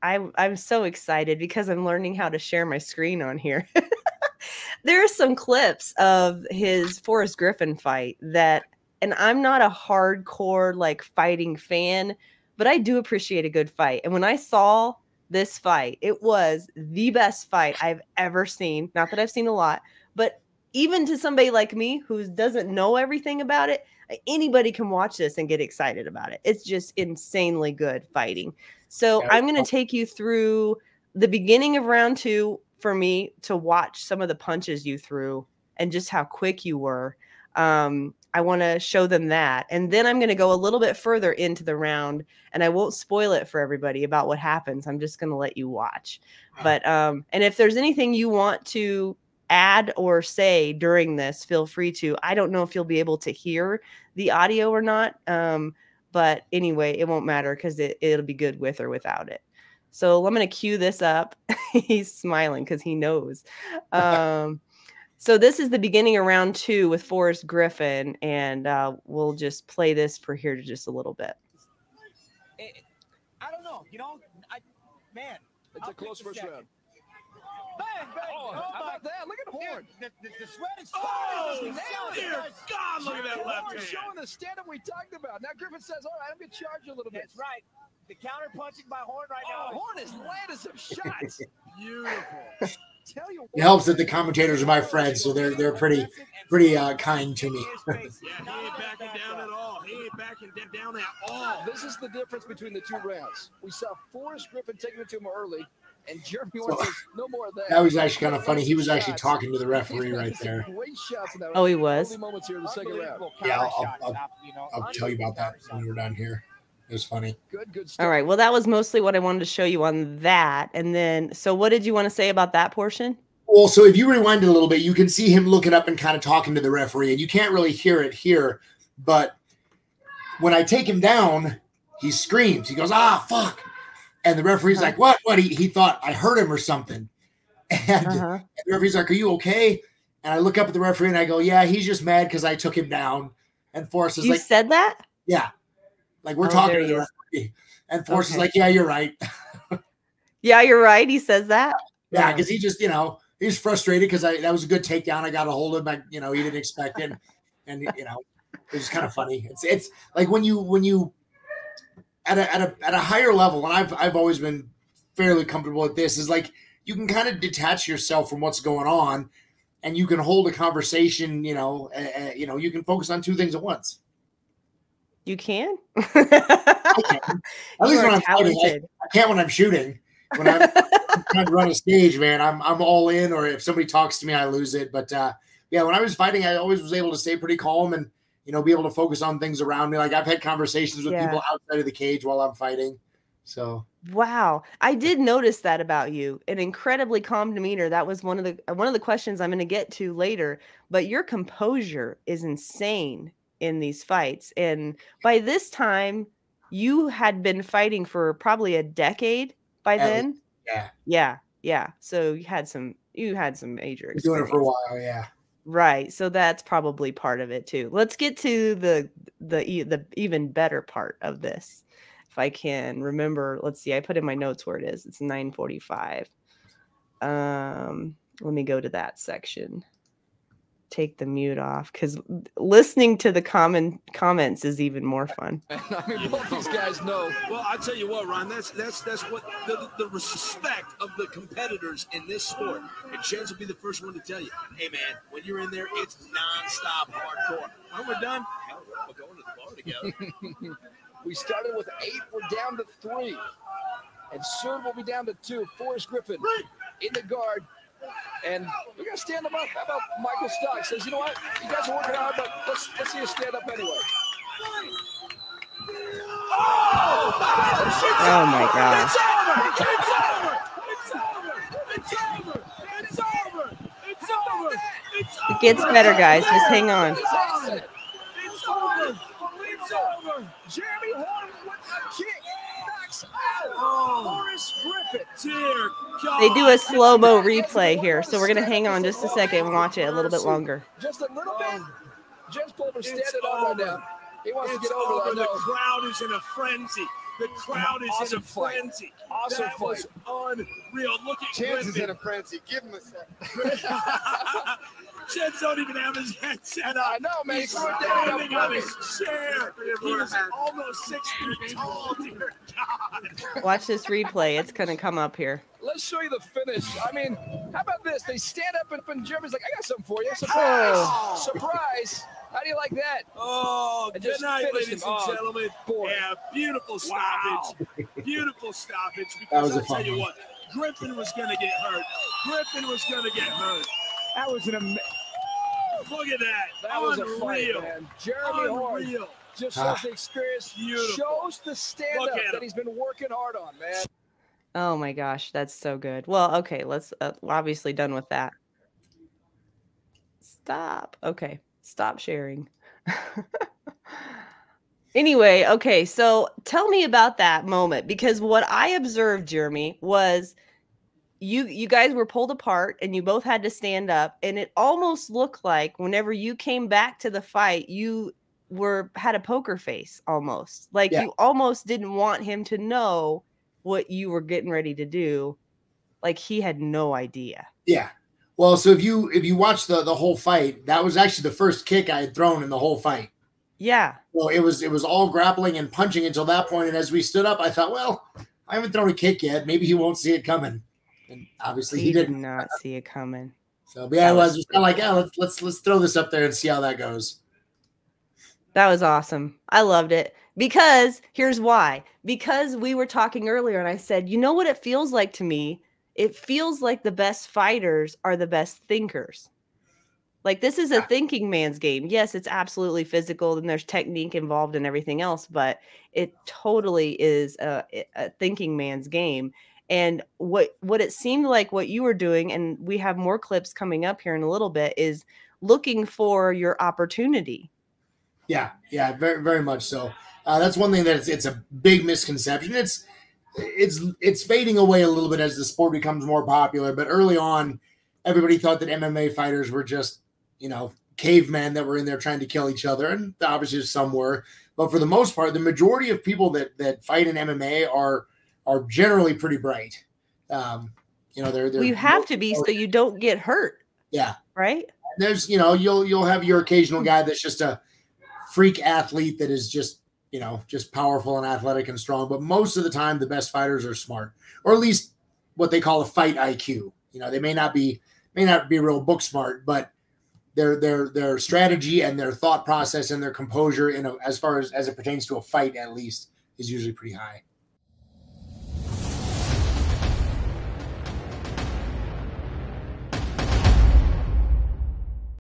I'm so excited because I'm learning how to share my screen on here. There are some clips of his Forrest Griffin fight that, and I'm not a hardcore like fighting fan, but I do appreciate a good fight. And when I saw this fight, it was the best fight I've ever seen. Not that I've seen a lot, but even to somebody like me who doesn't know everything about it, anybody can watch this and get excited about it. It's just insanely good fighting. So I'm going to take you through the beginning of round 2 for me to watch some of the punches you threw and just how quick you were. I want to show them that. And then I'm going to go a little bit further into the round, and I won't spoil it for everybody about what happens. I'm just going to let you watch. But, and if there's anything you want to add or say during this, feel free to. I don't know if you'll be able to hear the audio or not. But anyway, it won't matter because it'll be good with or without it. So I'm going to cue this up. He's smiling because he knows. So this is the beginning of round 2 with Forrest Griffin, and we'll just play this for here to just a little bit. I don't know. You know, man. It's a close first round. Bang, bang. Oh, how about that? Look at Horn. The sweat is dear God, look at that left hand. Showing the stand-up we talked about. Now Griffin says, all right, I'm going to charge you a little bit. That's right. The counter-punching by Horn right now. Horn is landing some shots. Beautiful. Tell you what, it helps that the commentators are my friends, so they're pretty kind to me. Yeah, he ain't backing down at all. He ain't backing down at all. This is the difference between the 2 rounds. We saw Forrest Griffin taking it to him early, and Jeremy Horn says, no more of that. That was actually kind of funny. He was actually talking to the referee right there. Oh, he was? Moments here in the second round. Yeah, I'll tell you about that when we're done here. It was funny. Good stuff. All right. Well, that was mostly what I wanted to show you on that. And then, so what did you want to say about that portion? Well, so if you rewind it a little bit, you can see him looking up and kind of talking to the referee, and you can't really hear it here. But when I take him down, he screams. He goes, "Ah, fuck!" And the referee's like, "What? What?" He thought I hurt him or something. And the referee's like, "Are you okay?" And I look up at the referee and I go, "Yeah, he's just mad because I took him down." And Forrest is like, "You said that?" Yeah. Like we're talking to the referee. And Forrest is like, "Yeah, you're right." Yeah, you're right. He says that. Yeah, because he just, he's frustrated because that was a good takedown. I got a hold of him. He didn't expect it. And it was kind of funny. It's like when you at a higher level, and I've always been fairly comfortable with this, is like you can kind of detach yourself from what's going on, and you can hold a conversation. You can focus on 2 things at once. You can? I can. At least when I'm fighting. I can't when I'm shooting. When I'm trying to run a stage, man, I'm all in. Or if somebody talks to me, I lose it. But yeah, when I was fighting, I always was able to stay pretty calm and be able to focus on things around me. Like I've had conversations with people outside of the cage while I'm fighting. So wow, I did notice that about you. An incredibly calm demeanor. That was one of the questions I'm going to get to later. But your composure is insane in these fights. And by this time, you had been fighting for probably a decade by then. Yeah. So you had some major experience. Doing it for a while, yeah. Right. So that's probably part of it too. Let's get to the even better part of this. If I can remember, let's see. I put in my notes where it is. It's 9:45. Let me go to that section. Take the mute off because listening to the comments is even more fun. I mean, both these guys know. Well, I tell you what, Ron, that's what the respect of the competitors in this sport. And Chance will be the first one to tell you, hey man, when you're in there, it's nonstop hardcore. When we're done, we're going to the bar together. We started with 8, we're down to 3, and soon we'll be down to 2. Forrest Griffin in the guard. And we're going to stand them up. How about Michael Stock says, you know what? You guys are working hard, but let's see you stand up anyway. Oh my God. It gets better, guys. Just hang on. It's over. Jeremy Horn with a kick. Knocks out Forrest Griffin. Dear God. They do a slow-mo replay here, so we're going to hang on just a second and watch it a little bit longer. Just a little bit. Jens Pulver standing on right now. He wants to get over. The crowd is in a frenzy. The crowd is Awesome in a fight. frenzy. Awesome That fight. was unreal. Look at Chance is Griffen. in a frenzy. Give him a second. Chance don't even have his head set up. I know, man. He's He's throwing down standing on his purpose. chair. He was almost 6 feet tall, dear God. Watch this replay. It's going to come up here. Let's show you the finish. I mean, how about this? They stand up and Jeremy's like, I got something for you. Surprise. Oh. Surprise. How do you like that? Oh, And good just night, finished ladies him. and Oh, gentlemen. boy. Yeah, beautiful stoppage. Beautiful stoppage. That was Because a I'll tell fun you one. what, Griffen was going to get hurt. Griffen was going to get hurt. That was an amazing. Look at that. That was a fight, Unreal. man. Jeremy Horn Unreal. just shows the experience, Beautiful. shows the stand-up Look at that him. he's been working hard on, man. Oh my gosh, that's so good. Well, okay, let's we're obviously done with that. Stop. Okay, stop sharing. Anyway, okay, so tell me about that moment, because what I observed, Jeremy, was you guys were pulled apart and you both had to stand up, and it almost looked like whenever you came back to the fight, you had a poker face almost. Like you almost didn't want him to know what you were getting ready to do. Like he had no idea. Yeah. Well, so if you watch the whole fight, that was actually the first kick I had thrown in the whole fight. Yeah. Well, it was all grappling and punching until that point. And as we stood up, I thought, well, I haven't thrown a kick yet. Maybe he won't see it coming. And obviously he did didn't not see it coming. So yeah, I was just kind of like, yeah, let's throw this up there and see how that goes. That was awesome. I loved it because here's why. Because we were talking earlier and I said, you know what it feels like to me? It feels like the best fighters are the best thinkers. Like this is a thinking man's game. Yes, it's absolutely physical and there's technique involved and everything else, but it totally is a thinking man's game. And what it seemed like what you were doing, and we have more clips coming up here in a little bit, is looking for your opportunity. Yeah, very, very much so. That's one thing that it's a big misconception. It's fading away a little bit as the sport becomes more popular. But early on, everybody thought that MMA fighters were just, cavemen that were in there trying to kill each other, and obviously some were. But for the most part, the majority of people that fight in MMA are generally pretty bright. They're well, you have to be so you don't get hurt. Yeah, right. There's you'll have your occasional guy that's just a freak athlete that is just powerful and athletic and strong. But most of the time, the best fighters are smart, or at least what they call a fight IQ. They may not be real book smart, but their strategy and their thought process and their composure as far as it pertains to a fight, at least, is usually pretty high.